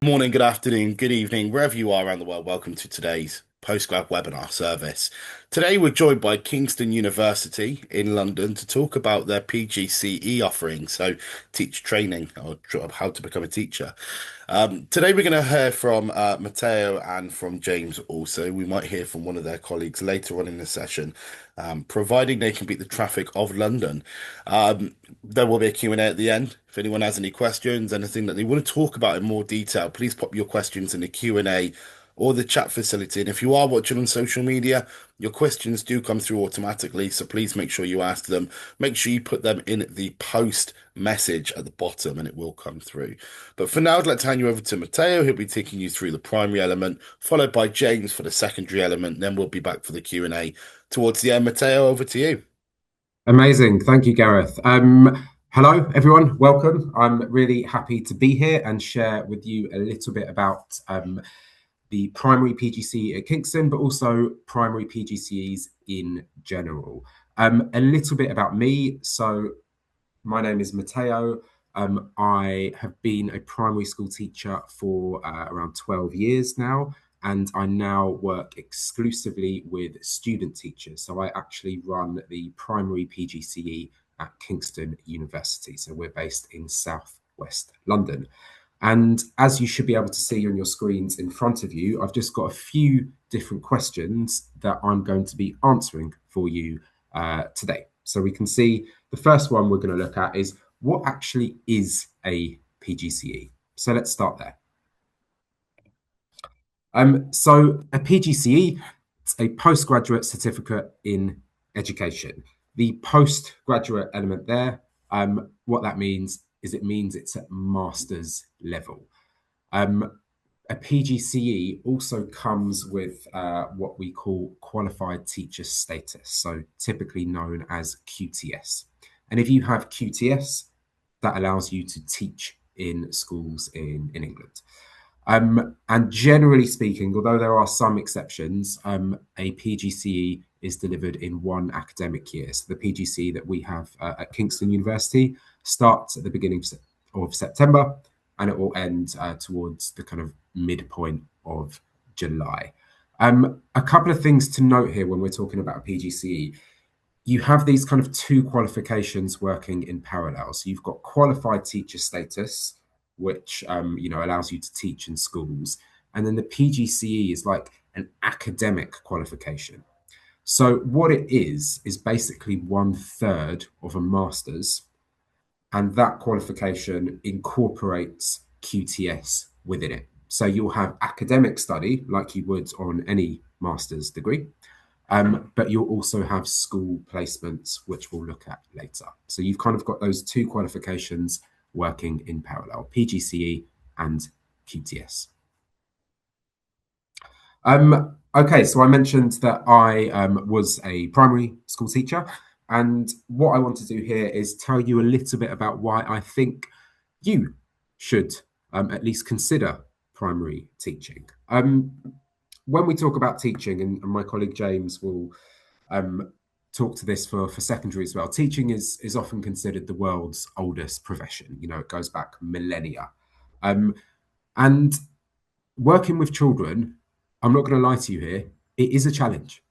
morning, good afternoon, good evening, wherever you are around the world. Welcome to today's Postgrad webinar service. Today, we're joined by Kingston University in London to talk about their PGCE offering, so teacher training or how to become a teacher. Today, we're going to hear from Matteo and from James also. We might hear from one of their colleagues later on in the session, providing they can beat the traffic of London. There will be a Q&A at the end. If anyone has any questions, anything that they want to talk about in more detail, please pop your questions in the Q&A or the chat facility. And if you are watching on social media, your questions do come through automatically, so please make sure you ask them. Make sure you put them in the post message at the bottom and it will come through. But for now, I'd like to hand you over to Matteo. He'll be taking you through the primary element, followed by James for the secondary element. Then we'll be back for the Q&A towards the end. Matteo, over to you. Amazing. Thank you, Gareth. Hello, everyone. Welcome. I'm really happy to be here and share with you a little bit about the primary PGCE at Kingston, but also primary PGCEs in general. A little bit about me. So my name is Matteo. I have been a primary school teacher for around 12 years now, and I now work exclusively with student teachers. So I actually run the primary PGCE at Kingston University. So we're based in southwest London. And as you should be able to see on your screens in front of you, I've just got a few different questions that I'm going to be answering for you today. So we can see the first one we're going to look at is what actually is a PGCE? So let's start there. So a PGCE, it's a postgraduate certificate in education. The postgraduate element there, what that means is it means it's at master's level. A PGCE also comes with what we call qualified teacher status, so typically known as QTS. And if you have QTS, that allows you to teach in schools in England. And generally speaking, although there are some exceptions, a PGCE is delivered in one academic year. So the PGCE that we have at Kingston University starts at the beginning of September and it will end towards the kind of midpoint of July. A couple of things to note here when we're talking about a PGCE. You have these kind of two qualifications working in parallel. So you've got qualified teacher status, which allows you to teach in schools. And then the PGCE is like an academic qualification. So what it is basically 1/3 of a master's, and that qualification incorporates QTS within it. So you'll have academic study like you would on any master's degree, but you'll also have school placements, which we'll look at later. So you've kind of got those two qualifications working in parallel, PGCE and QTS. Okay, so I mentioned that I was a primary school teacher, and what I want to do here is tell you a little bit about why I think you should at least consider primary teaching. When we talk about teaching, and my colleague James will talk to this for secondary as well, teaching is often considered the world's oldest profession. You know, it goes back millennia. And working with children, I'm not going to lie to you here, it is a challenge.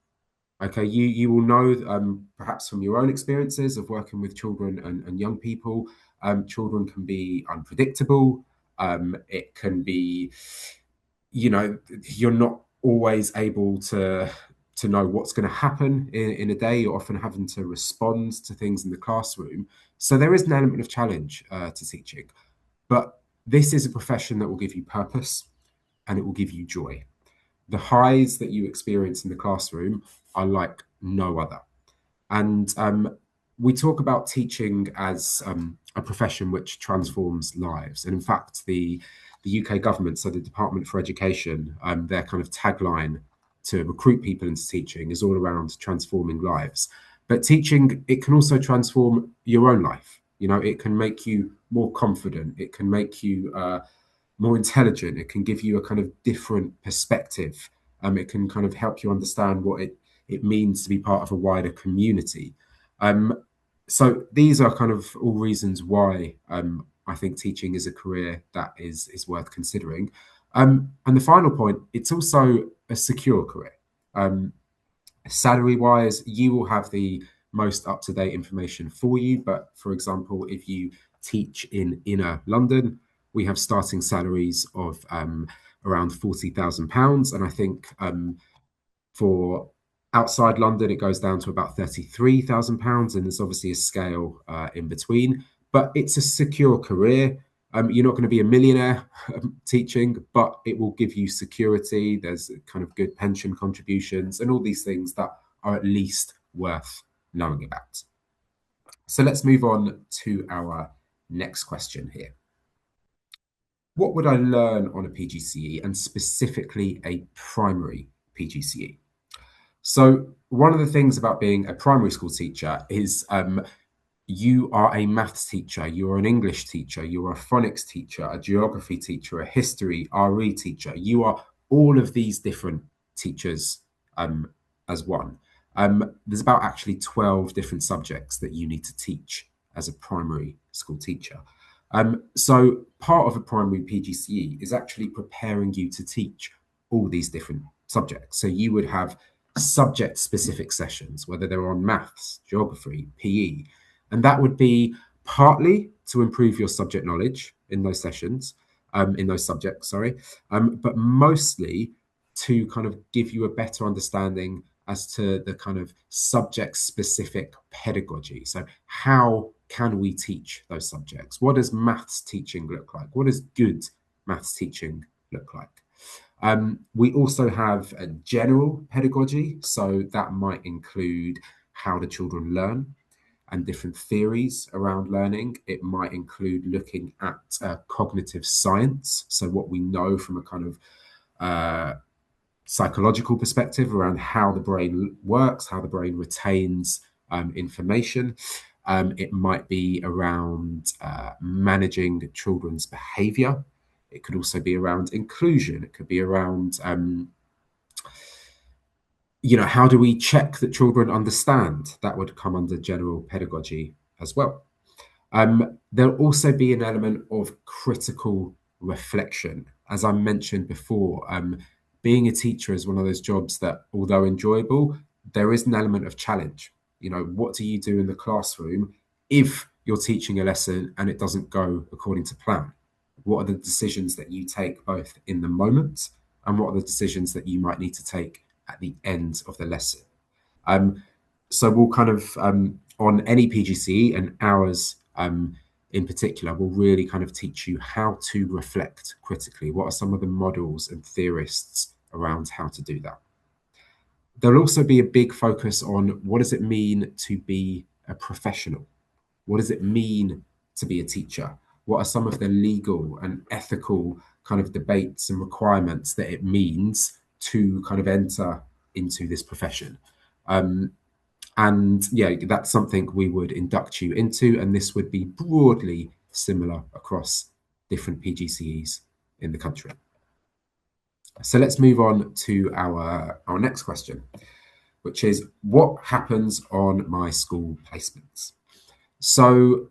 Okay, you will know perhaps from your own experiences of working with children and young people, children can be unpredictable. It can be, you're not always able to know what's going to happen in a day. You're often having to respond to things in the classroom. So there is an element of challenge to teaching. But this is a profession that will give you purpose and it will give you joy. The highs that you experience in the classroom are like no other. And we talk about teaching as a profession which transforms lives. And in fact, the UK government, so the Department for Education, their kind of tagline to recruit people into teaching is all around transforming lives. But teaching, it can also transform your own life. You know, it can make you more confident. It can make you more intelligent. It can give you a kind of different perspective. It can kind of help you understand what it means to be part of a wider community. So these are kind of all reasons why I think teaching is a career that is worth considering. And the final point, it's also a secure career. Um, Salary wise, you will have the most up to date information for you. But for example, if you teach in inner London, we have starting salaries of around £40,000. And I think for outside London, it goes down to about £33,000. And there's obviously a scale in between. But it's a secure career. You're not going to be a millionaire teaching, but it will give you security. There's kind of good pension contributions and all these things that are at least worth knowing about. So let's move on to our next question here. What would I learn on a PGCE, and specifically a primary PGCE? So one of the things about being a primary school teacher is you are a maths teacher, you're an English teacher, you're a phonics teacher, a geography teacher, a history, RE teacher. You are all of these different teachers as one. There's about actually 12 different subjects that you need to teach as a primary school teacher. So part of a primary PGCE is actually preparing you to teach all these different subjects. So you would have subject specific sessions, whether they're on maths, geography, PE, and that would be partly to improve your subject knowledge in those sessions, in those subjects, sorry, but mostly to kind of give you a better understanding as to the kind of subject specific pedagogy. So how can we teach those subjects? What does maths teaching look like? What does good maths teaching look like? We also have a general pedagogy. So that might include how do children learn and different theories around learning. It might include looking at cognitive science. So what we know from a kind of psychological perspective around how the brain works, how the brain retains information. It might be around managing children's behavior. It could also be around inclusion. It could be around, how do we check that children understand? That would come under general pedagogy as well. There'll also be an element of critical reflection. As I mentioned before, being a teacher is one of those jobs that, although enjoyable, there is an element of challenge. What do you do in the classroom if you're teaching a lesson and it doesn't go according to plan? What are the decisions that you take both in the moment, and what are the decisions that you might need to take at the end of the lesson? So we'll kind of, on any PGCE and ours in particular, will really kind of teach you how to reflect critically. What are some of the models and theorists around how to do that? There'll also be a big focus on what does it mean to be a professional? What does it mean to be a teacher? What are some of the legal and ethical kind of debates and requirements that it means to kind of enter into this profession? And yeah, that's something we would induct you into, and this would be broadly similar across different PGCEs in the country. So let's move on to our next question, which is what happens on my school placements? So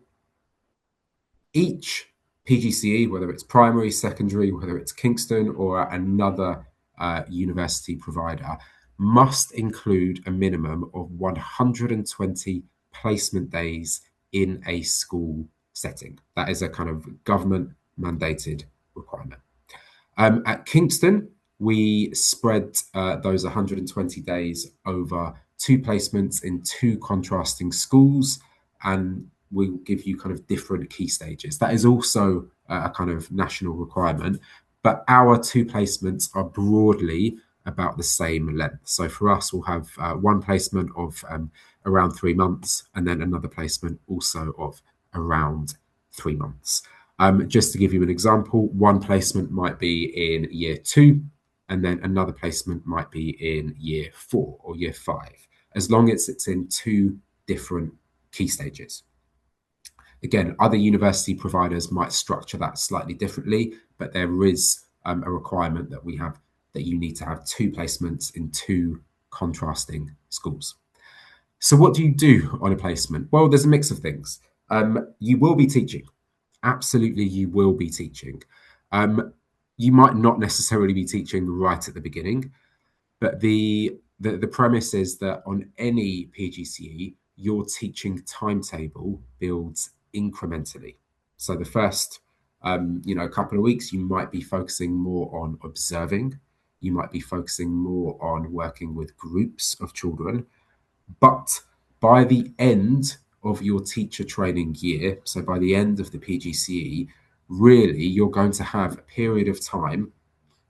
each PGCE, whether it's primary, secondary, whether it's Kingston or another university provider, must include a minimum of 120 placement days in a school setting. That is a kind of government mandated requirement. At Kingston, we spread those 120 days over 2 placements in 2 contrasting schools, and we'll give you kind of different key stages. That is also a kind of national requirement, but our 2 placements are broadly about the same length. So for us, we'll have 1 placement of around 3 months, and then another placement also of around 3 months. Just to give you an example, 1 placement might be in year 2, and then another placement might be in year 4 or year 5, as long as it's in 2 different key stages. Again, other university providers might structure that slightly differently, but there is a requirement that we have that you need to have 2 placements in 2 contrasting schools. So what do you do on a placement? Well, there's a mix of things. You will be teaching, absolutely you will be teaching. Um, you might not necessarily be teaching right at the beginning, but the premise is that on any PGCE, your teaching timetable builds incrementally. So the first, couple of weeks, you might be focusing more on observing. You might be focusing more on working with groups of children. But by the end of your teacher training year, so by the end of the PGCE, really you're going to have a period of time,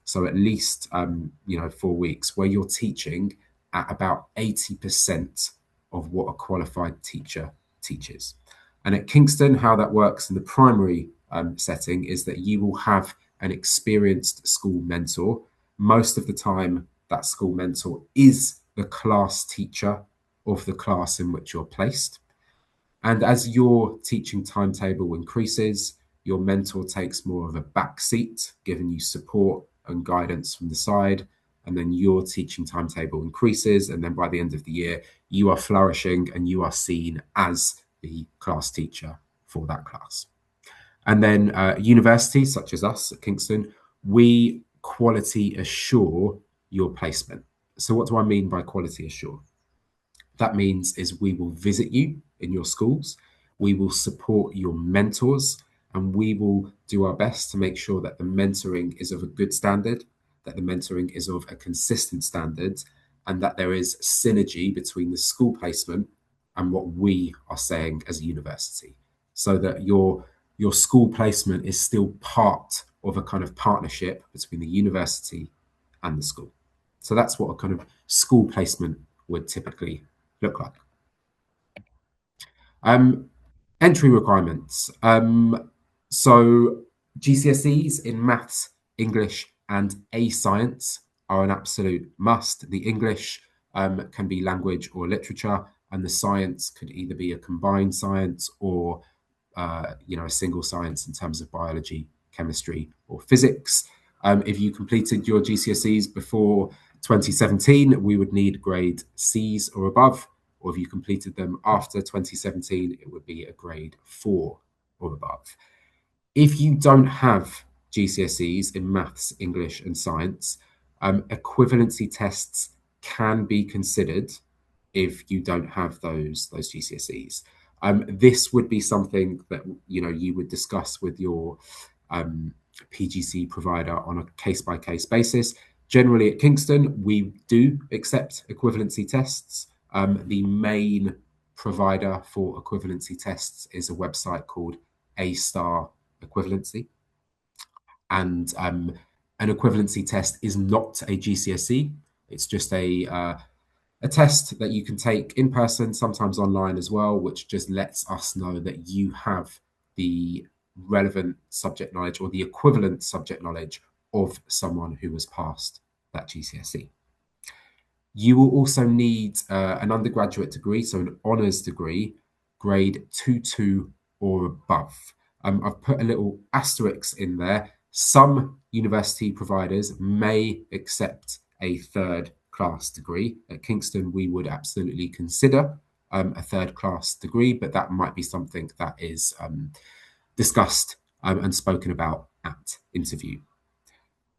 so at least 4 weeks, where you're teaching at about 80% of what a qualified teacher teaches. And at Kingston, how that works in the primary setting is that you will have an experienced school mentor. Most of the time, that school mentor is the class teacher of the class in which you're placed. And as your teaching timetable increases, your mentor takes more of a back seat, giving you support and guidance from the side. And then your teaching timetable increases. And then by the end of the year, you are flourishing and you are seen as the class teacher for that class. And then universities such as us at Kingston, we quality assure your placement. So what do I mean by quality assure? That means is we will visit you in your schools, we will support your mentors, and we will do our best to make sure that the mentoring is of a good standard, that the mentoring is of a consistent standard, and that there is synergy between the school placement and what we are saying as a university, so that your school placement is still part of a kind of partnership between the university and the school. So that's what a kind of school placement would typically look like. Um, Entry requirements. So GCSEs in maths, English, and A science are an absolute must. The English can be language or literature, and the science could either be a combined science or a single science in terms of biology, chemistry, or physics. If you completed your GCSEs before 2017, we would need grade Cs or above, or if you completed them after 2017, it would be a grade 4 or above. If you don't have GCSEs in maths, English, and science, equivalency tests can be considered if you don't have those GCSEs. This would be something that you would discuss with your PGC provider on a case by case basis. Generally, at Kingston, we do accept equivalency tests. The main provider for equivalency tests is a website called A Star Equivalency, and an equivalency test is not a GCSE. It's just a test that you can take in person, sometimes online as well, which just lets us know that you have the relevant subject knowledge or the equivalent subject knowledge of someone who has passed that GCSE. You will also need an undergraduate degree, so an honours degree, grade 2 or above. I've put a little asterisk in there. Some university providers may accept a third class degree. At Kingston, we would absolutely consider a third class degree, but that might be something that is discussed and spoken about at interview.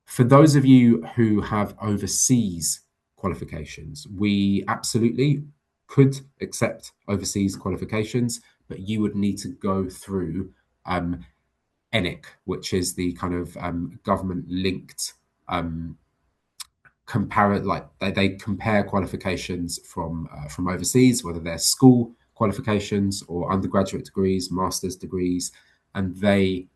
For those of you who have overseas qualifications, we absolutely could accept overseas qualifications, but you would need to go through ENIC, which is the kind of government linked they compare qualifications from overseas, whether they're school qualifications or undergraduate degrees, master's degrees, and they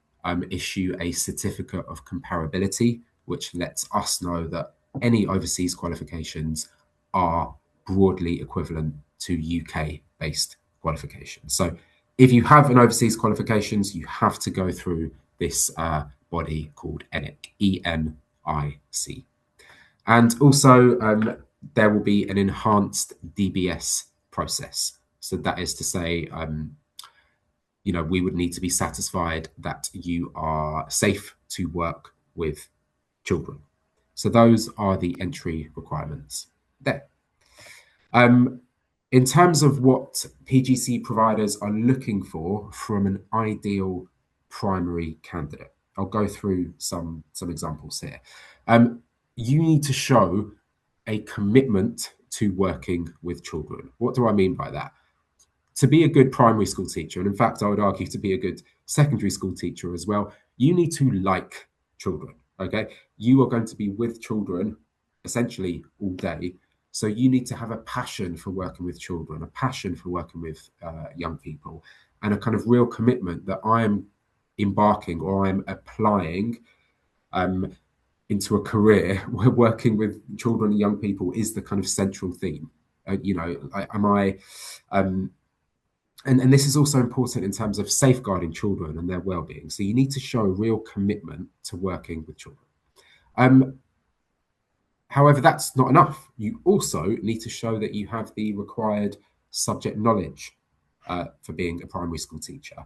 issue a certificate of comparability, which lets us know that any overseas qualifications are broadly equivalent to UK-based qualifications. So if you have an overseas qualifications, you have to go through this body called ENIC, ENIC. And also, there will be an enhanced DBS process. So that is to say, we would need to be satisfied that you are safe to work with children. So those are the entry requirements there. In terms of what PGC providers are looking for from an ideal primary candidate. I'll go through some examples here. Um, you need to show a commitment to working with children. What do I mean by that? To be a good primary school teacher, and in fact, I would argue to be a good secondary school teacher as well, you need to like children. Okay. You are going to be with children essentially all day. So you need to have a passion for working with children, a passion for working with young people, and a kind of real commitment that I am embarking or I'm applying um, into a career where working with children and young people is the kind of central theme. Am I um, and this is also important in terms of safeguarding children and their well-being. So you need to show a real commitment to working with children. Um, However, that's not enough. You also need to show that you have the required subject knowledge for being a primary school teacher.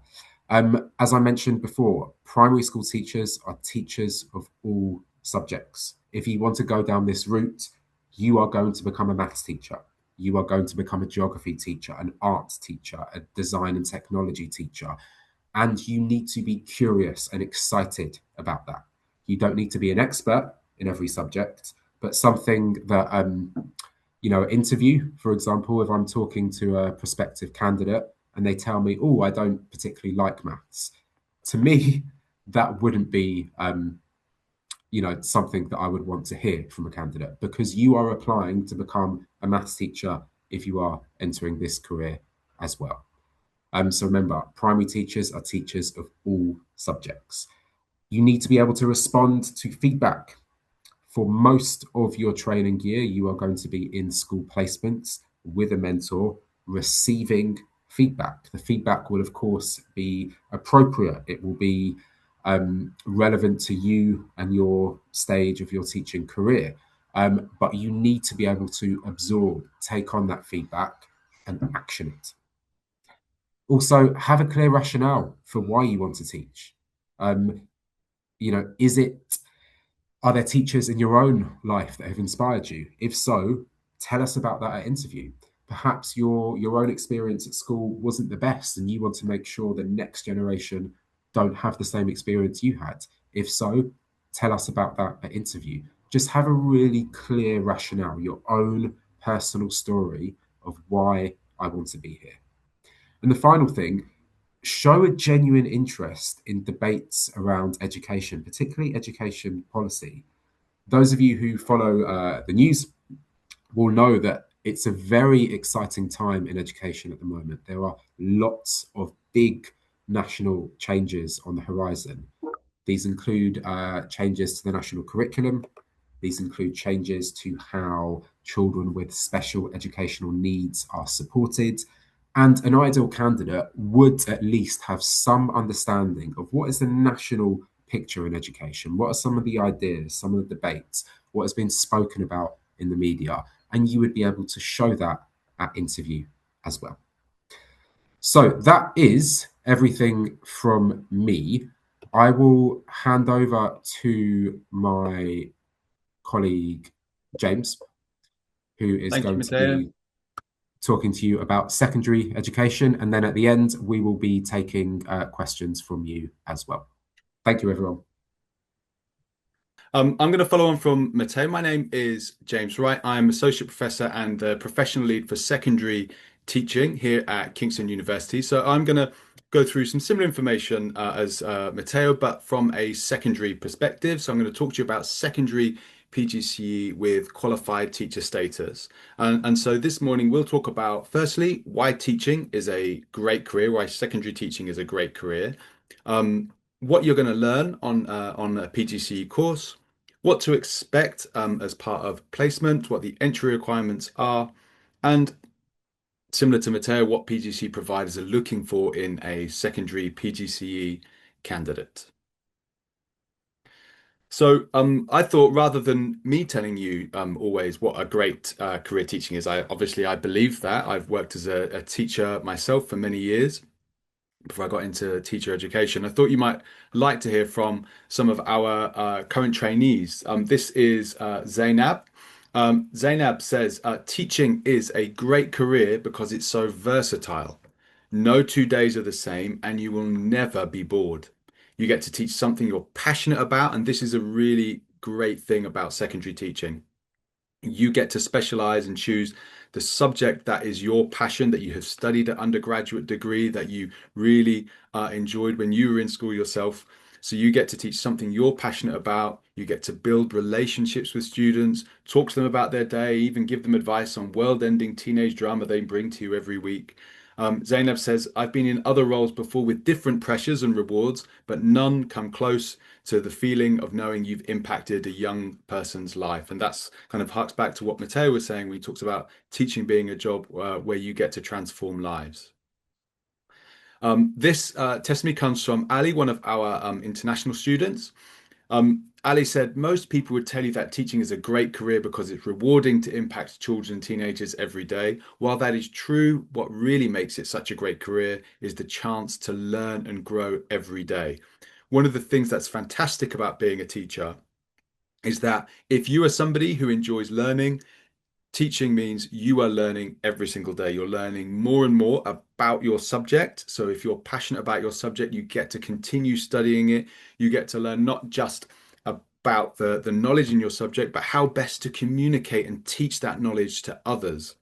As I mentioned before, primary school teachers are teachers of all subjects. If you want to go down this route, you are going to become a maths teacher. You are going to become a geography teacher, an art teacher, a design and technology teacher. And you need to be curious and excited about that. You don't need to be an expert in every subject, but something that, interview, for example, if I'm talking to a prospective candidate and they tell me, oh, I don't particularly like maths, to me, that wouldn't be, something that I would want to hear from a candidate because you are applying to become a maths teacher if you are entering this career as well. So remember, primary teachers are teachers of all subjects. You need to be able to respond to feedback. For most of your training year, you are going to be in school placements with a mentor, receiving feedback. The feedback will, of course, be appropriate. It will be relevant to you and your stage of your teaching career. But you need to be able to absorb, take on that feedback and action it. Also, have a clear rationale for why you want to teach. Um, is it are there teachers in your own life that have inspired you? If so, tell us about that at interview. Perhaps your own experience at school wasn't the best, and you want to make sure the next generation don't have the same experience you had. If so, tell us about that at interview. Just have a really clear rationale, your own personal story of why I want to be here. And the final thing, show a genuine interest in debates around education, particularly education policy. Those of you who follow the news will know that it's a very exciting time in education at the moment. There are lots of big national changes on the horizon. These include changes to the national curriculum. These include changes to how children with special educational needs are supported. And an ideal candidate would at least have some understanding of what is the national picture in education, what are some of the ideas, some of the debates, what has been spoken about in the media, and you would be able to show that at interview as well. So that is everything from me. I will hand over to my colleague James, who is Thank you, going to Matteo. be talking to you about secondary education. And then at the end, we will be taking questions from you as well. Thank you, everyone. I'm going to follow on from Matteo. My name is James Wright. I'm Associate Professor and Professional Lead for Secondary Teaching here at Kingston University. So I'm going to go through some similar information as Matteo, but from a secondary perspective. So I'm going to talk to you about secondary PGCE with qualified teacher status. And so this morning we'll talk about, firstly, why teaching is a great career, why secondary teaching is a great career, what you're going to learn on a PGCE course, what to expect as part of placement, what the entry requirements are, and similar to Matteo, what PGCE providers are looking for in a secondary PGCE candidate. So I thought rather than me telling you always what a great career teaching is, I believe that. I've worked as a teacher myself for many years before I got into teacher education. I thought you might like to hear from some of our current trainees. This is Zainab. Zainab says, teaching is a great career because it's so versatile. No 2 days are the same and you will never be bored. You get to teach something you're passionate about, and this is a really great thing about secondary teaching. You get to specialize and choose the subject that is your passion, that you have studied at undergraduate degree, that you really enjoyed when you were in school yourself. So you get to teach something you're passionate about. You get to build relationships with students, talk to them about their day, even give them advice on world-ending teenage drama they bring to you every week. Zainab says, I've been in other roles before with different pressures and rewards, but none come close to the feeling of knowing you've impacted a young person's life. And that's kind of harks back to what Matteo was saying when he talks about teaching being a job where you get to transform lives. This testimony comes from Ali, one of our international students. Ali said, most people would tell you that teaching is a great career because it's rewarding to impact children and teenagers every day. While that is true, what really makes it such a great career is the chance to learn and grow every day. One of the things that's fantastic about being a teacher is that if you are somebody who enjoys learning, teaching means you are learning every single day. You're learning more and more about your subject. So if you're passionate about your subject, you get to continue studying it. You get to learn not just about the knowledge in your subject, but how best to communicate and teach that knowledge to others.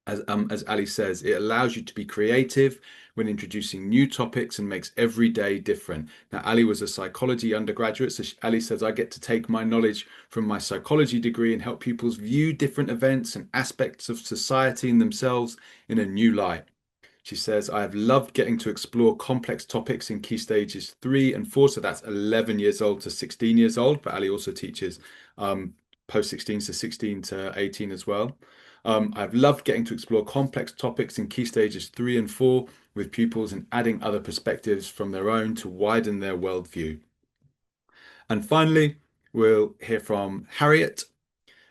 As Ali says, it allows you to be creative when introducing new topics and makes every day different. Now, Ali was a psychology undergraduate, so Ali says, I get to take my knowledge from my psychology degree and help pupils view different events and aspects of society and themselves in a new light. She says, I have loved getting to explore complex topics in key stages 3 and 4. So that's 11 years old to 16 years old. But Ali also teaches post 16, so 16 to 18 as well. I've loved getting to explore complex topics in key stages 3 and 4 with pupils and adding other perspectives from their own to widen their worldview. And finally, we'll hear from Harriet.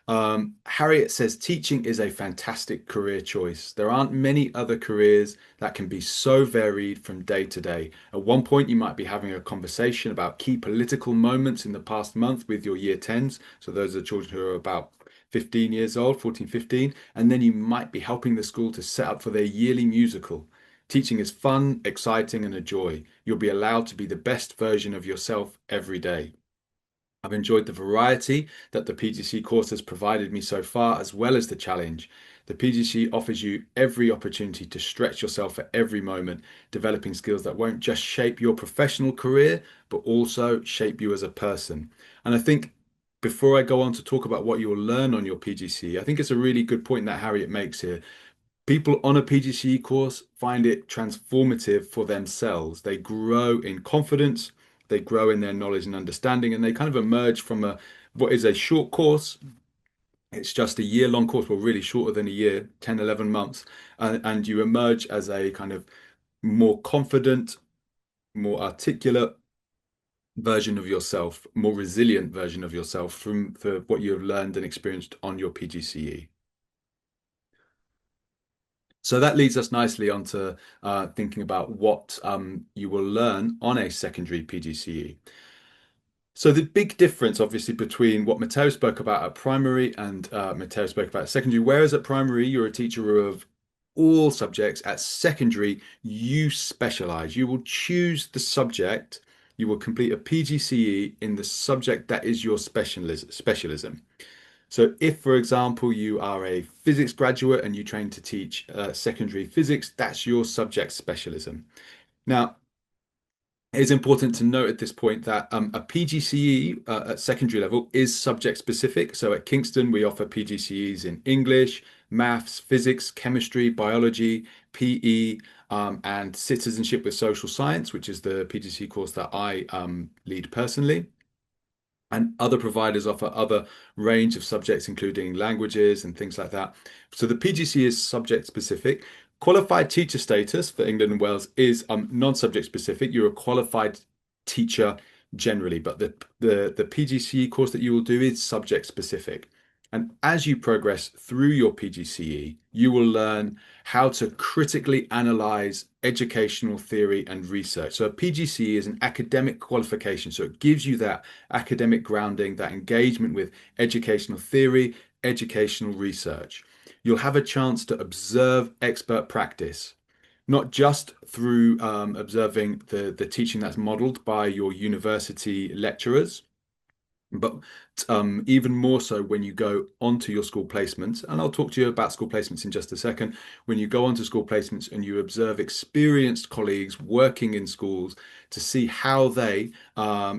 Harriet says teaching is a fantastic career choice. There aren't many other careers that can be so varied from day to day. At one point, you might be having a conversation about key political moments in the past month with your year 10s. So those are children who are about 15 years old, 14, 15. And then you might be helping the school to set up for their yearly musical. Teaching is fun, exciting, and a joy. You'll be allowed to be the best version of yourself every day. I've enjoyed the variety that the PGCE course has provided me so far, as well as the challenge. The PGCE offers you every opportunity to stretch yourself at every moment, developing skills that won't just shape your professional career, but also shape you as a person. And I think before I go on to talk about what you will learn on your PGCE, I think it's a really good point that Harriet makes here. People on a PGCE course find it transformative for themselves. They grow in confidence, they grow in their knowledge and understanding, and they kind of emerge from what is a short course. It's just a year-long course, well, really shorter than a year, 10, 11 months. And you emerge as a kind of more confident, more articulate version of yourself, more resilient version of yourself from what you have learned and experienced on your PGCE. So that leads us nicely onto thinking about what you will learn on a secondary PGCE. So the big difference, obviously, between what Matteo spoke about at primary and Matteo spoke about at secondary, whereas at primary, you're a teacher of all subjects, at secondary, you specialize. You will choose the subject. You will complete a PGCE in the subject that is your specialism. So if, for example, you are a physics graduate and you train to teach secondary physics, that's your subject specialism. Now, it is important to note at this point that a PGCE at secondary level is subject specific. So at Kingston, we offer PGCEs in English, maths, physics, chemistry, biology, PE, and citizenship with social science, which is the PGCE course that I lead personally. And other providers offer other range of subjects, including languages and things like that. So the PGCE is subject specific. Qualified teacher status for England and Wales is non-subject specific. You're a qualified teacher generally, but the PGCE course that you will do is subject specific. And as you progress through your PGCE, you will learn how to critically analyze educational theory and research. So a PGCE is an academic qualification. So it gives you that academic grounding, that engagement with educational theory, educational research. You'll have a chance to observe expert practice. not just through observing the teaching that's modeled by your university lecturers, but even more so when you go onto your school placements. And I'll talk to you about school placements in just a second. When you go onto school placements and you observe experienced colleagues working in schools to see how they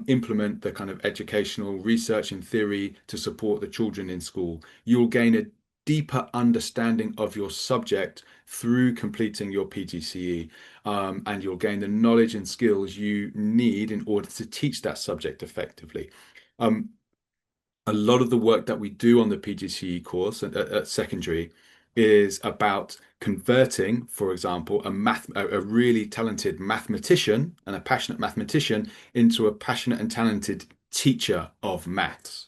implement the kind of educational research and theory to support the children in school, you'll gain a deeper understanding of your subject through completing your PGCE, and you'll gain the knowledge and skills you need in order to teach that subject effectively. Um, a lot of the work that we do on the PGCE course at secondary is about converting, for example, a really talented mathematician and a passionate mathematician into a passionate and talented teacher of maths.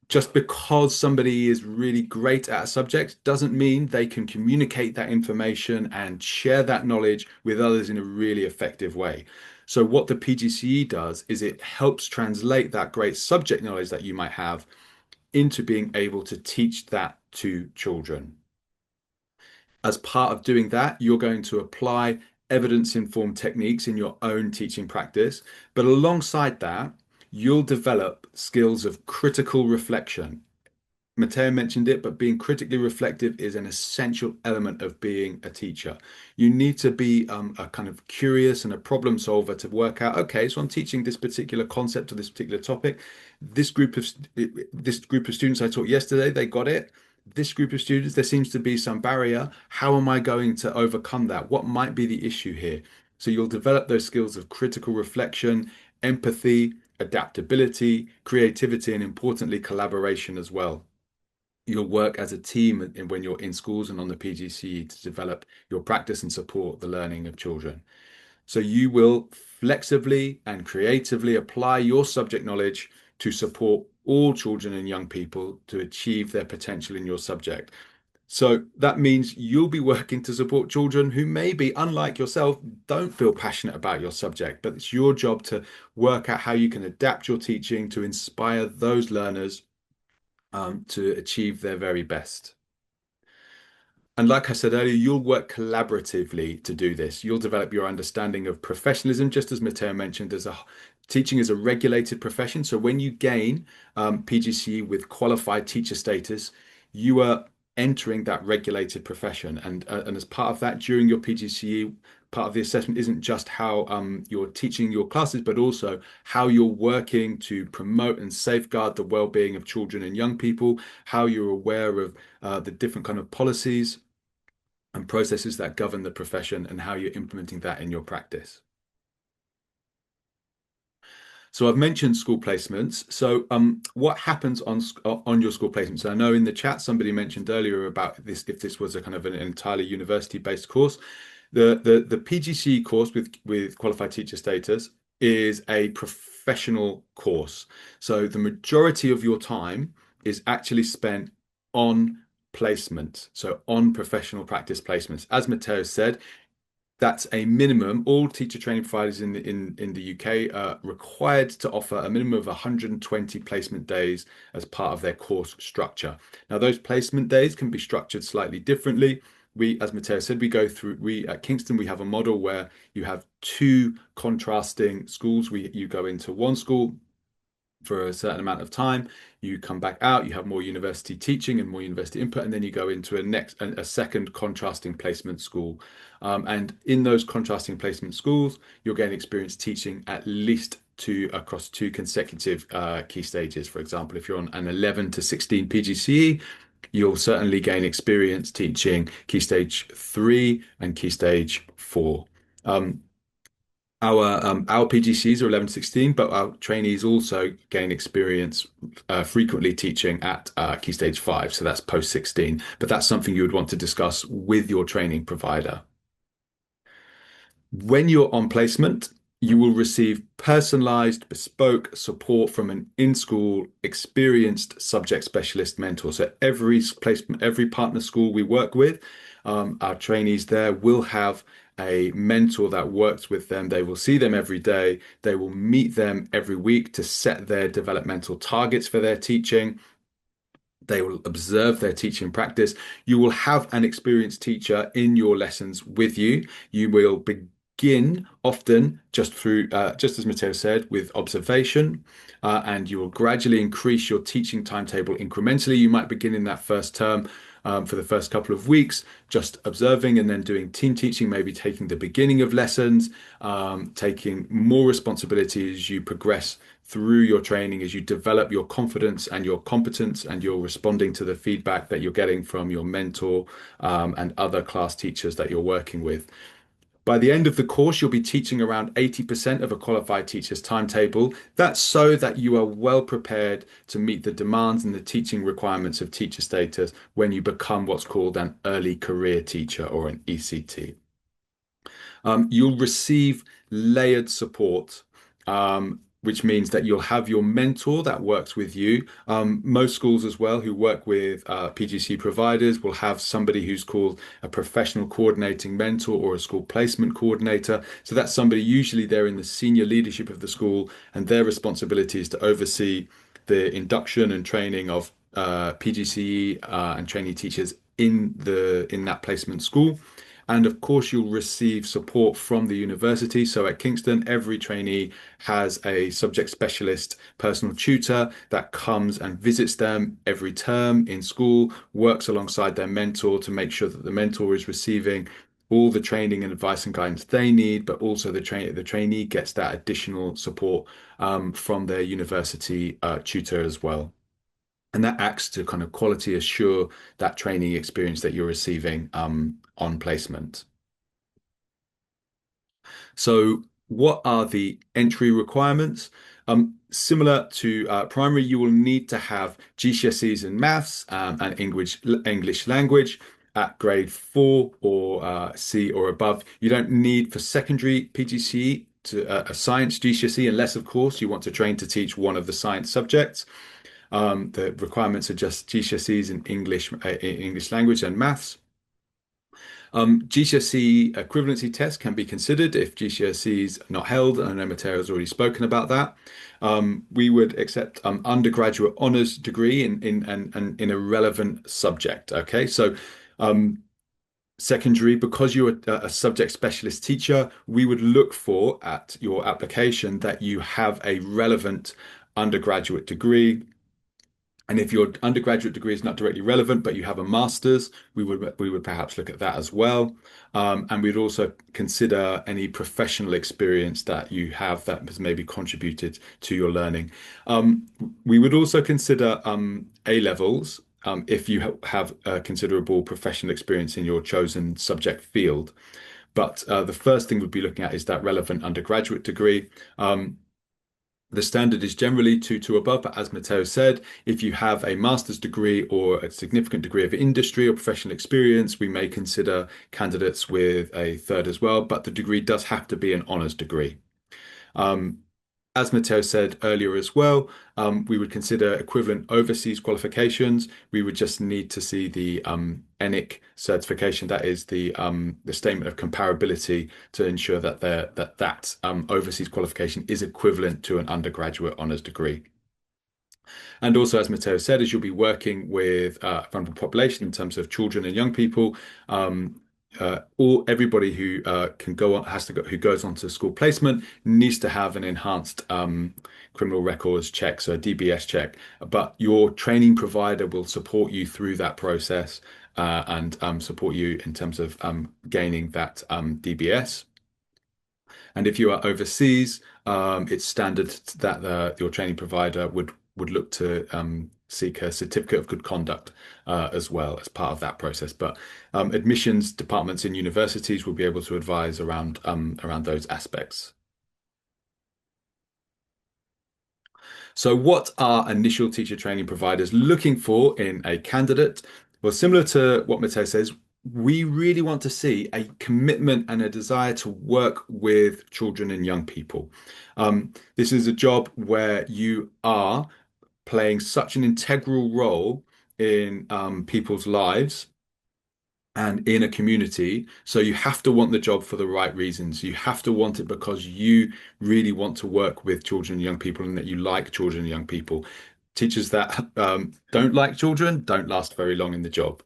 Just because somebody is really great at a subject doesn't mean they can communicate that information and share that knowledge with others in a really effective way. So what the PGCE does is it helps translate that great subject knowledge that you might have into being able to teach that to children. As part of doing that, you're going to apply evidence-informed techniques in your own teaching practice, but alongside that, you'll develop skills of critical reflection. Matteo mentioned it, but being critically reflective is an essential element of being a teacher. You need to be a kind of curious and a problem solver to work out, okay, so I'm teaching this particular concept or this particular topic. This group of students I taught yesterday, they got it. This group of students, there seems to be some barrier. How am I going to overcome that? What might be the issue here? So you'll develop those skills of critical reflection, empathy, adaptability, creativity, and importantly, collaboration as well. You'll work as a team when you're in schools and on the PGCE to develop your practice and support the learning of children. So you will flexibly and creatively apply your subject knowledge to support all children and young people to achieve their potential in your subject. So that means you'll be working to support children who maybe, unlike yourself, don't feel passionate about your subject, but it's your job to work out how you can adapt your teaching to inspire those learners to achieve their very best. And like I said earlier, you'll work collaboratively to do this. You'll develop your understanding of professionalism, just as Matteo mentioned, teaching is a regulated profession. So when you gain PGCE with qualified teacher status, you are entering that regulated profession. And as part of that, during your PGCE, part of the assessment isn't just how you're teaching your classes, but also how you're working to promote and safeguard the well-being of children and young people, how you're aware of the different kind of policies and processes that govern the profession and how you're implementing that in your practice. So I've mentioned school placements. So what happens on your school placements? I know in the chat somebody mentioned earlier about this, if this was a kind of an entirely university-based course. The PGCE course with qualified teacher status is a professional course. So the majority of your time is actually spent on placement, so on professional practice placements. As Matteo said, that's a minimum. All teacher training providers in the UK are required to offer a minimum of 120 placement days as part of their course structure. Now, those placement days can be structured slightly differently. As Matteo said, we at Kingston, we have a model where you have two contrasting schools. You go into one school for a certain amount of time, you come back out, you have more university teaching and more university input, and then you go into a second contrasting placement school. And in those contrasting placement schools, you'll gain experience teaching at least across two consecutive key stages. For example, if you're on an 11 to 16 PGCE, you'll certainly gain experience teaching key stage 3 and key stage 4. Our PGCs are 11 to 16, but our trainees also gain experience frequently teaching at Key Stage 5, so that's post 16. But that's something you would want to discuss with your training provider. When you're on placement, you will receive personalized, bespoke support from an in-school experienced subject specialist mentor. So every partner school we work with, our trainees there will have a mentor that works with them. They will see them every day. They will meet them every week to set their developmental targets for their teaching. They will observe their teaching practice. You will have an experienced teacher in your lessons with you. You will begin often just through, just as Matteo said, with observation, and you will gradually increase your teaching timetable incrementally. You might begin in that first term. For the first couple of weeks, just observing and then doing team teaching, maybe taking the beginning of lessons, taking more responsibility as you progress through your training, as you develop your confidence and your competence, and you're responding to the feedback that you're getting from your mentor, and other class teachers that you're working with. By the end of the course, you'll be teaching around 80% of a qualified teacher's timetable. That's so that you are well prepared to meet the demands and the teaching requirements of teacher status when you become what's called an early career teacher, or an ECT. You'll receive layered support, which means that you'll have your mentor that works with you. Most schools as well who work with PGC providers will have somebody who's called a professional coordinating mentor or a school placement coordinator. So that's somebody, usually they're in the senior leadership of the school, and their responsibility is to oversee the induction and training of PGCE and trainee teachers in that placement school. And of course, you'll receive support from the university. So at Kingston, every trainee has a subject specialist personal tutor that comes and visits them every term in school, works alongside their mentor to make sure that the mentor is receiving all the training and advice and guidance they need, but also the trainee gets that additional support from their university tutor as well. And that acts to kind of quality assure that training experience that you're receiving on placement. So what are the entry requirements? Similar to primary, you will need to have GCSEs in maths and English language at grade 4 or C or above. You don't need for secondary PGCE to a science GCSE, unless of course you want to train to teach one of the science subjects. The requirements are just GCSEs in English language and maths. GCSE equivalency tests can be considered if GCSEs are not held. I know Matteo has already spoken about that. We would accept undergraduate honours degree in a relevant subject. Okay, so secondary, because you're a subject specialist teacher, we would look for at your application that you have a relevant undergraduate degree. And if your undergraduate degree is not directly relevant, but you have a master's, we would perhaps look at that as well. And we'd also consider any professional experience that you have that has maybe contributed to your learning. We would also consider A levels if you have considerable professional experience in your chosen subject field. But the first thing we'd be looking at is that relevant undergraduate degree. The standard is generally 2 above, but as Matteo said, if you have a master's degree or a significant degree of industry or professional experience, we may consider candidates with a third as well, but the degree does have to be an honours degree. As Matteo said earlier as well, we would consider equivalent overseas qualifications. We would just need to see the ENIC certification, that is the statement of comparability, to ensure that that overseas qualification is equivalent to an undergraduate honours degree. And also, as Matteo said, as you'll be working with vulnerable population in terms of children and young people, everybody who who goes on to school placement needs to have an enhanced criminal records check, so a DBS check. But your training provider will support you through that process and support you in terms of gaining that DBS. And if you are overseas, it's standard that your training provider would look to seek a certificate of good conduct as well as part of that process. But admissions departments in universities will be able to advise around those aspects. So what are initial teacher training providers looking for in a candidate? Well, similar to what Matteo says, we really want to see a commitment and a desire to work with children and young people. This is a job where you are playing such an integral role in people's lives and in a community. So you have to want the job for the right reasons. You have to want it because you really want to work with children and young people and that you like children and young people. Teachers that don't like children don't last very long in the job.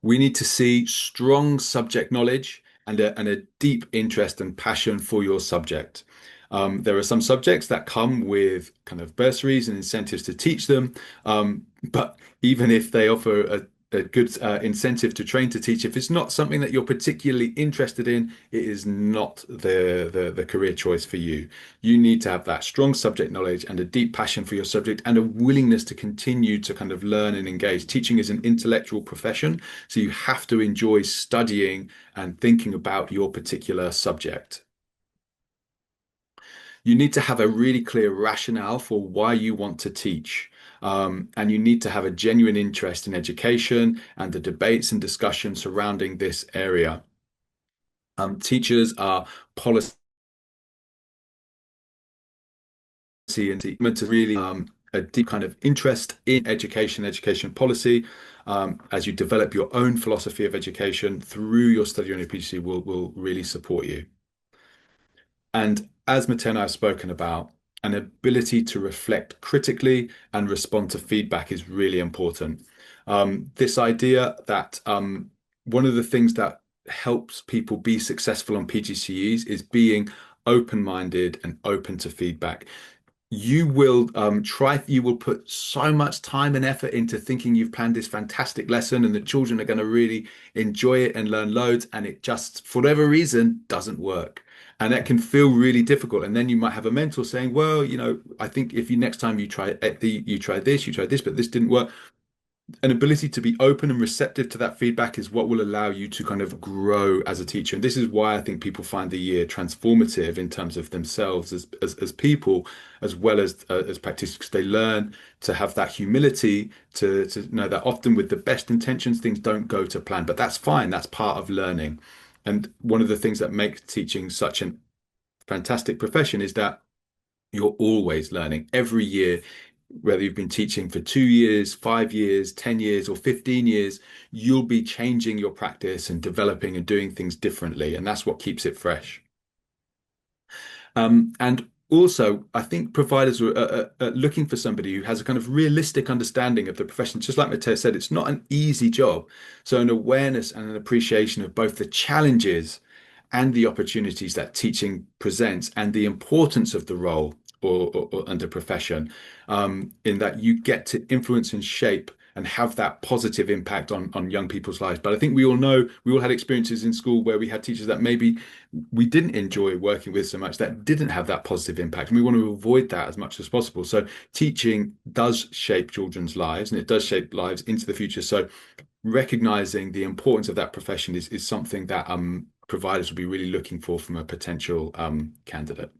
We need to see strong subject knowledge and a deep interest and passion for your subject. There are some subjects that come with kind of bursaries and incentives to teach them, but even if they offer a good incentive to train to teach, if it's not something that you're particularly interested in, it is not the career choice for you. You need to have that strong subject knowledge and a deep passion for your subject and a willingness to continue to kind of learn and engage. Teaching is an intellectual profession, so you have to enjoy studying and thinking about your particular subject. You need to have a really clear rationale for why you want to teach. And you need to have a genuine interest in education and the debates and discussions surrounding this area. Teachers are policy and to really a deep kind of interest in education policy. As you develop your own philosophy of education through your study on your PGCE will really support you. And as Matteo and I have spoken about, an ability to reflect critically and respond to feedback is really important. This idea that one of the things that helps people be successful on PGCEs is being open-minded and open to feedback. You will you will put so much time and effort into thinking you've planned this fantastic lesson and the children are going to really enjoy it and learn loads, and it just, for whatever reason, doesn't work. And that can feel really difficult. And then you might have a mentor saying, well, I think if you next time you try you try this, but this didn't work. An ability to be open and receptive to that feedback is what will allow you to kind of grow as a teacher. And this is why I think people find the year transformative in terms of themselves as people, as well as practitioners, because they learn to have that humility to know that often with the best intentions, things don't go to plan, but that's fine. That's part of learning. And one of the things that makes teaching such a fantastic profession is that you're always learning every year, whether you've been teaching for 2 years, 5 years, 10 years, or 15 years, you'll be changing your practice and developing and doing things differently. And that's what keeps it fresh. And also, I think providers are looking for somebody who has a kind of realistic understanding of the profession. Just like Matteo said, it's not an easy job. So an awareness and an appreciation of both the challenges and the opportunities that teaching presents and the importance of the role or under profession, in that you get to influence and shape and have that positive impact on young people's lives. But I think we all know, we all had experiences in school where we had teachers that maybe we didn't enjoy working with so much, that didn't have that positive impact. And we want to avoid that as much as possible. So teaching does shape children's lives and it does shape lives into the future. So recognizing the importance of that profession is something that providers will be really looking for from a potential candidate.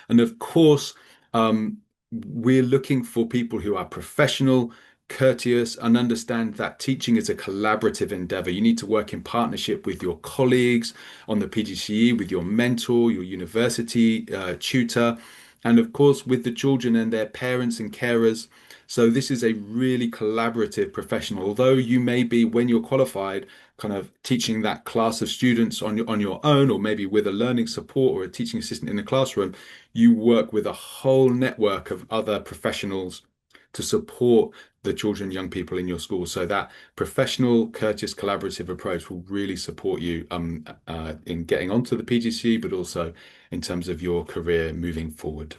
And of course, we're looking for people who are professional, courteous, and understand that teaching is a collaborative endeavor. You need to work in partnership with your colleagues on the PGCE, with your mentor, your university tutor, and of course with the children and their parents and carers. So this is a really collaborative professional. Although you may be, when you're qualified, kind of teaching that class of students on your own, or maybe with a learning support or a teaching assistant in the classroom, you work with a whole network of other professionals to support the children and young people in your school. So that professional, courteous, collaborative approach will really support you in getting onto the PGCE, but also in terms of your career moving forward.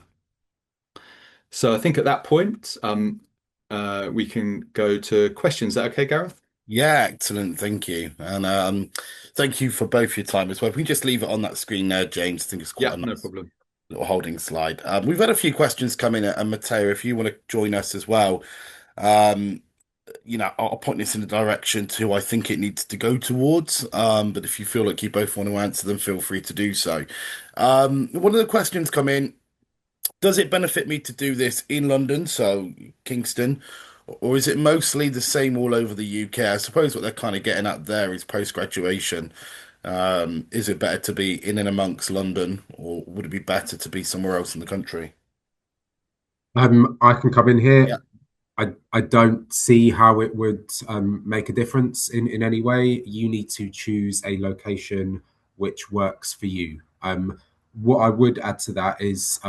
So I think at that point, we can go to questions. Is that okay, Gareth? Yeah, excellent. Thank you. And thank you for both your time as well. If we just leave it on that screen there, James, I think it's quite Yeah, a no nice problem. little holding slide. We've had a few questions come in, and Matteo, if you want to join us as well, um, I'll point this in the direction to who I think it needs to go towards. But if you feel like you both want to answer them, feel free to do so. One of the questions come in. Does it benefit me to do this in London, so Kingston, or is it mostly the same all over the UK? I suppose what they're kind of getting at there is post-graduation. Is it better to be in and amongst London, or would it be better to be somewhere else in the country? I can come in Yeah. here. I don't see how it would make a difference in any way. You need to choose a location which works for you. What I would add to that is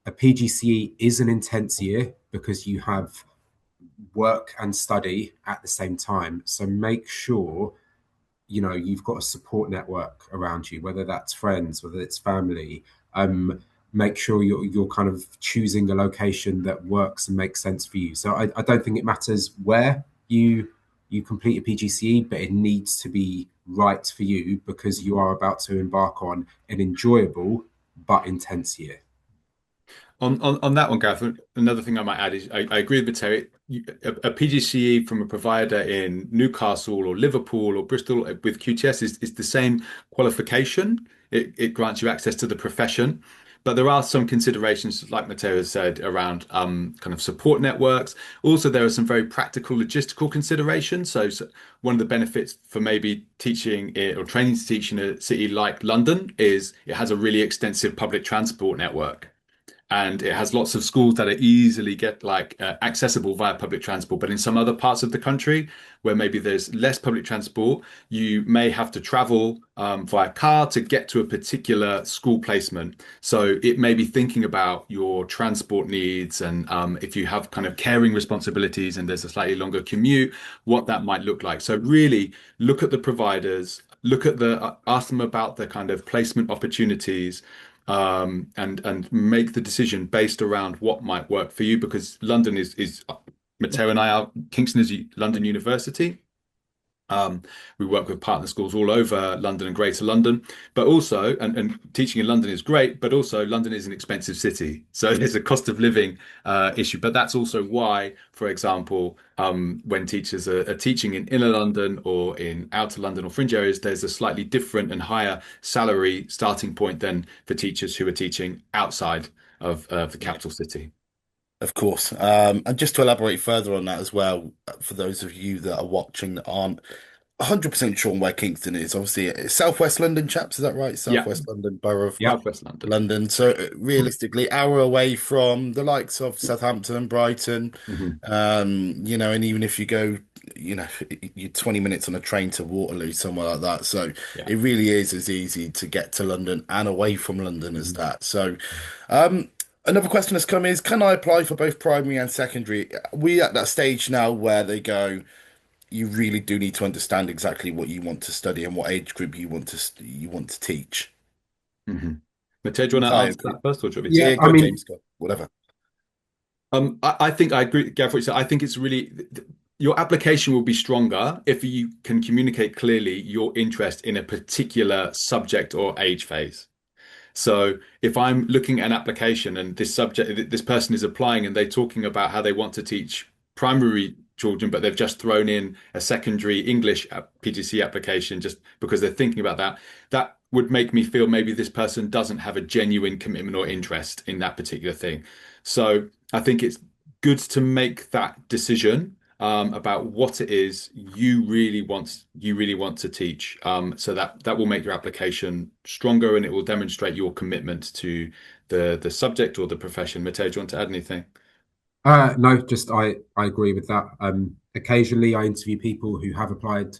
a PGCE is an intense year because you have work and study at the same time. So make sure you've got a support network around you, whether that's friends, whether it's family. Make sure you're kind of choosing a location that works and makes sense for you. So I don't think it matters where you complete a PGCE, but it needs to be right for you because you are about to embark on an enjoyable but intense year. On that one, Gareth, another thing I might add is I agree with Terry. A PGCE from a provider in Newcastle or Liverpool or Bristol with QTS is the same qualification. It grants you access to the profession. But there are some considerations, like Matteo has said, around kind of support networks. Also, there are some very practical logistical considerations. So one of the benefits for maybe teaching it or training to teach in a city like London is it has a really extensive public transport network. And it has lots of schools that are easily accessible via public transport. But in some other parts of the country where maybe there's less public transport, you may have to travel via car to get to a particular school placement. So it may be thinking about your transport needs and if you have kind of caring responsibilities and there's a slightly longer commute, what that might look like. So really look at the providers, ask them about the kind of placement opportunities. And make the decision based around what might work for you, because London is Matteo and I are Kingston is London University. We work with partner schools all over London and Greater London, but also, and teaching in London is great, but also London is an expensive city. So there's a cost of living issue. But that's also why, for example, when teachers are teaching in inner London or in outer London or fringe areas, there's a slightly different and higher salary starting point than for teachers who are teaching outside of the capital city. Of course. And just to elaborate further on that as well, for those of you that are watching that aren't 100% sure on where Kingston is, obviously it's Southwest London, chaps, is that right? Yeah, Southwest London, Borough of Yeah. Southwest London. London. So realistically, hour away from the likes of Southampton and Brighton. Mhm. And even if you go, you're 20 minutes on a train to Waterloo, somewhere like that. So Yeah. it really is as easy to get to London and away from London as that. So, um, another question that's come is, can I apply for both primary and secondary? Are we at that stage now where they go, you really do need to understand exactly what you want to study and what age group you want to teach. Matteo, do you want to Hi, answer that first, or do you want me to? Yeah, yeah, I go mean, James, go, whatever. I think I agree, Gav, what you said. I think it's really your application will be stronger if you can communicate clearly your interest in a particular subject or age phase. So if I'm looking at an application and this person is applying and they're talking about how they want to teach primary children, but they've just thrown in a secondary English PGC application just because they're thinking about that, that would make me feel maybe this person doesn't have a genuine commitment or interest in that particular thing. So I think it's good to make that decision about what it is you really want to teach. So that will make your application stronger and it will demonstrate your commitment to the subject or the profession. Matteo, do you want to add anything? No, just I agree with that. Occasionally, I interview people who have applied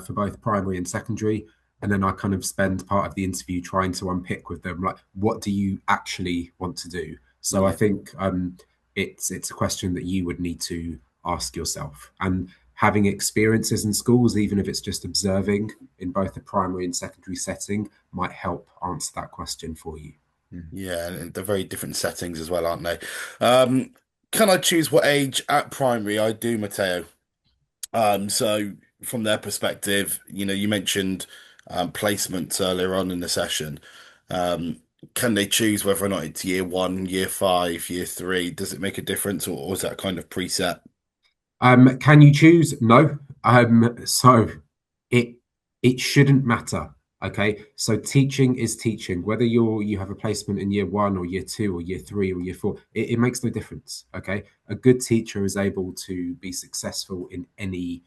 for both primary and secondary, and then I kind of spend part of the interview trying to unpick with them, like, what do you actually want to do? So I Yeah. think it's a question that you would need to ask yourself. And having experiences in schools, even if it's just observing in both the primary and secondary setting, might help answer that question for you. Yeah, and they're very different settings as well, aren't they? Um, can I choose what age at primary I do, Matteo? So from their perspective, you mentioned placements earlier on in the session. Um, can they choose whether or not it's year one, year five, year three? Does it make a difference, or is that kind of preset? Can you choose? No. So it it shouldn't matter. Okay. So teaching is teaching. Whether you have a placement in year one or year two or year three or year four, it makes no difference. Okay. A good teacher is able to be successful in any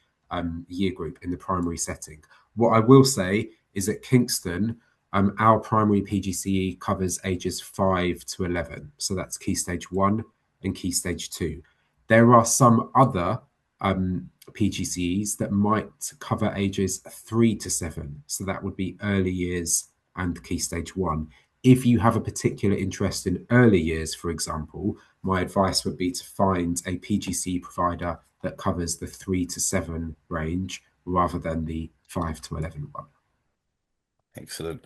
year group in the primary setting. What I will say is at Kingston, our primary PGCE covers ages 5 to 11. So that's key stage one and key stage two. There are some other PGCEs that might cover ages 3 to 7. So that would be early years and key stage one. If you have a particular interest in early years, for example, my advice would be to find a PGCE provider that covers the 3 to 7 range rather than the 5 to 11 one. Excellent.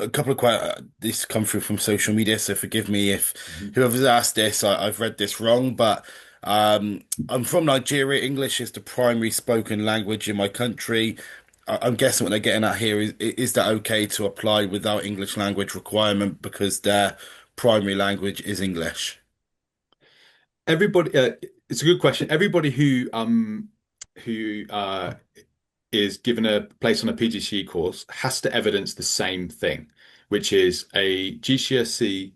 A couple of this come through from social media, so forgive me if Mhm. whoever's asked this, I've read this wrong, but I'm from Nigeria. English is the primary spoken language in my country. I'm guessing what they're getting at here is that okay to apply without English language requirement because their primary language is English? Everybody, it's a good question. Everybody who is given a place on a PGCE course has to evidence the same thing, which is a GCSE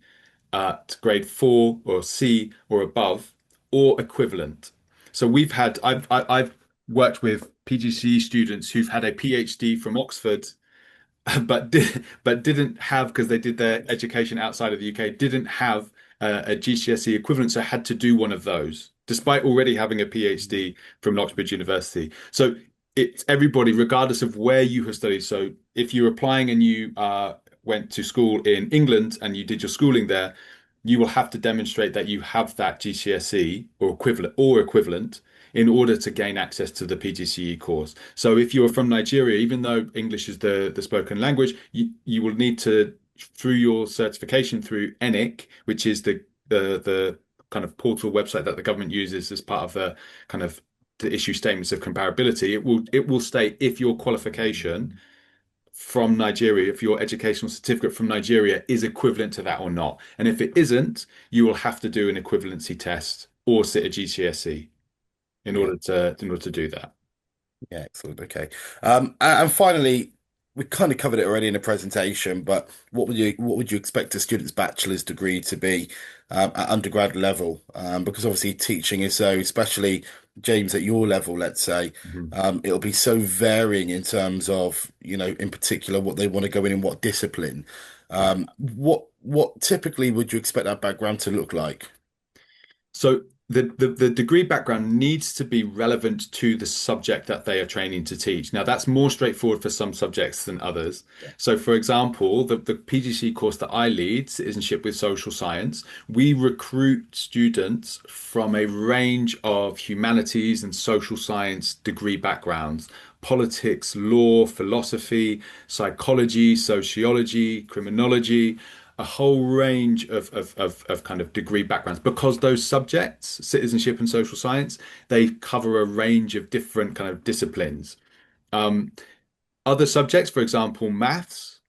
at grade 4 or C or above or equivalent. So I've worked with PGCE students who've had a PhD from Oxford but didn't have, because they did their education outside of the UK, didn't have a GCSE equivalent, so had to do one of those, despite already having a PhD from Oxford University. So it's everybody, regardless of where you have studied. So if you're applying and you went to school in England and you did your schooling there, you will have to demonstrate that you have that GCSE or equivalent in order to gain access to the PGCE course. So if you're from Nigeria, even though English is the spoken language, you will need to, through your certification through ENIC, which is the kind of portal website that the government uses as part of the kind of to issue statements of comparability, it will state if your qualification from Nigeria, if your educational certificate from Nigeria is equivalent to that or not. And if it isn't, you will have to do an equivalency test or sit a GCSE Yeah. in order to do that. Yeah, excellent. Okay. And finally, we kind of covered it already in the presentation, but what would you expect a student's bachelor's degree to be at undergrad level? Because obviously teaching is so, especially James at your level, let's say, Mhm. it'll be so varying in terms of, in particular what they want to go in what discipline. Yeah. What typically would you expect that background to look like? So the degree background needs to be relevant to the subject that they are training to teach. Now, that's more straightforward for some subjects than others. Yeah. So, for example, the PGC course that I lead, Citizenship with Social Science, we recruit students from a range of humanities and social science degree backgrounds. Politics, law, philosophy, psychology, sociology, criminology, a whole range of kind of degree backgrounds, because those subjects, citizenship and social science, they cover a range of different kind of disciplines. Um, Other subjects, for example, maths,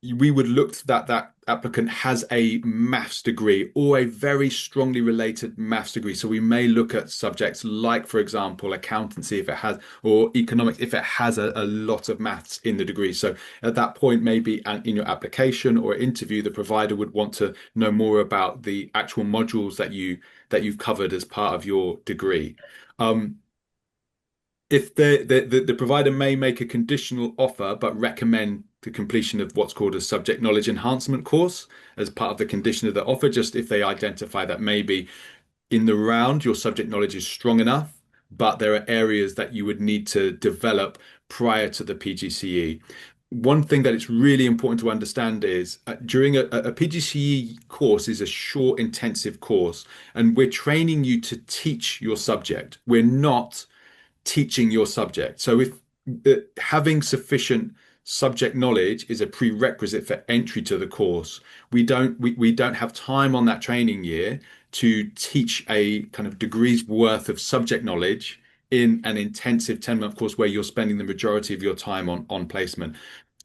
we would look to that applicant has a maths degree or a very strongly related maths degree. So we may look at subjects like, for example, accountancy if it has, or economics if it has a lot of maths in the degree. So at that point, maybe in your application or interview, the provider would want to know more about the actual modules that you've covered as part of your degree. Um, if the provider may make a conditional offer but recommend the completion of what's called a subject knowledge enhancement course as part of the condition of the offer, just if they identify that maybe in the round your subject knowledge is strong enough, but there are areas that you would need to develop prior to the PGCE. One thing that it's really important to understand is during a PGCE course is a short, intensive course, and we're training you to teach your subject. We're not teaching your subject. So if having sufficient subject knowledge is a prerequisite for entry to the course, we don't have time on that training year to teach a kind of degree's worth of subject knowledge in an intensive 10-month course where you're spending the majority of your time on placement.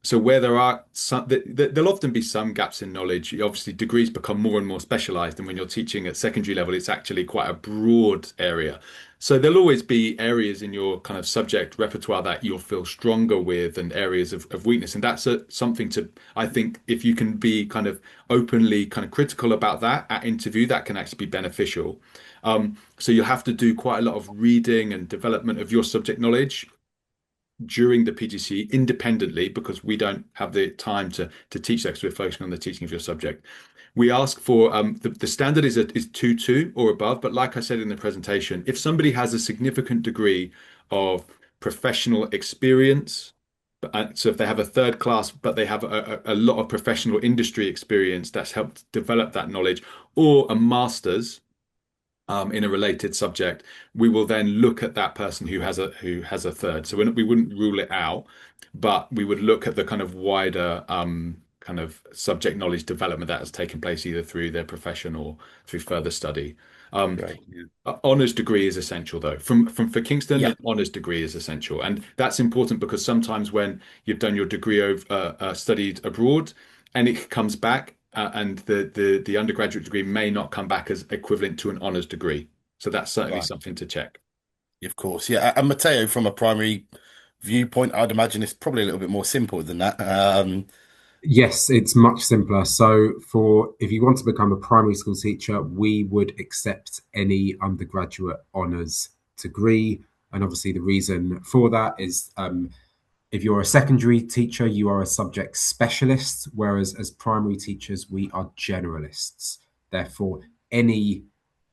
So where there are some, there'll often be some gaps in knowledge. Obviously, degrees become more and more specialized, and when you're teaching at secondary level, it's actually quite a broad area. So there'll always be areas in your kind of subject repertoire that you'll feel stronger with, and areas of weakness. And that's something to, I think, if you can be kind of openly kind of critical about that at interview, that can actually be beneficial. So you'll have to do quite a lot of reading and development of your subject knowledge during the PGC independently, because we don't have the time to teach that because we're focusing on the teaching of your subject. We ask for the standard is 2.2 or above, but like I said in the presentation, if somebody has a significant degree of professional experience, So if they have a third class, but they have a lot of professional industry experience that's helped develop that knowledge, or a master's in a related subject, we will then look at that person who has a third. So we wouldn't rule it out, but we would look at the kind of wider kind of subject knowledge development that has taken place either through their profession or through further study. Um, Great. Yeah. Honours degree is essential though. From for Kingston, Yeah. an honours degree is essential, and that's important because sometimes when you've done your degree of studied abroad, and it comes back, and the undergraduate degree may not come back as equivalent to an honours degree. So that's certainly Right. something to check. Of course. Yeah. And Matteo, from a primary viewpoint, I'd imagine it's probably a little bit more simple than that. Yes, it's much simpler. So, for if you want to become a primary school teacher, we would accept any undergraduate honours degree. And obviously, the reason for that is if you're a secondary teacher, you are a subject specialist, whereas as primary teachers, we are generalists. Therefore, any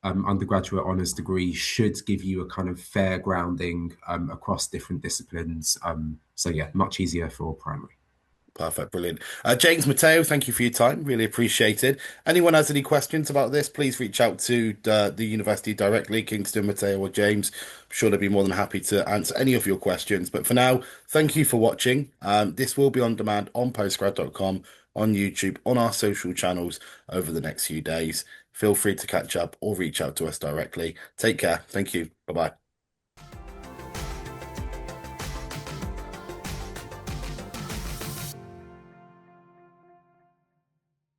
undergraduate honours degree should give you a kind of fair grounding across different disciplines. So, yeah, much easier for primary. Perfect, brilliant. James, Matteo, thank you for your time. Really appreciated. Anyone has any questions about this, please reach out to the university directly, Kingston, Matteo, or James. I'm sure they'll be more than happy to answer any of your questions. But for now, thank you for watching. This will be on demand on postgrad.com, on YouTube, on our social channels over the next few days. Feel free to catch up or reach out to us directly. Take care. Thank you. Bye bye.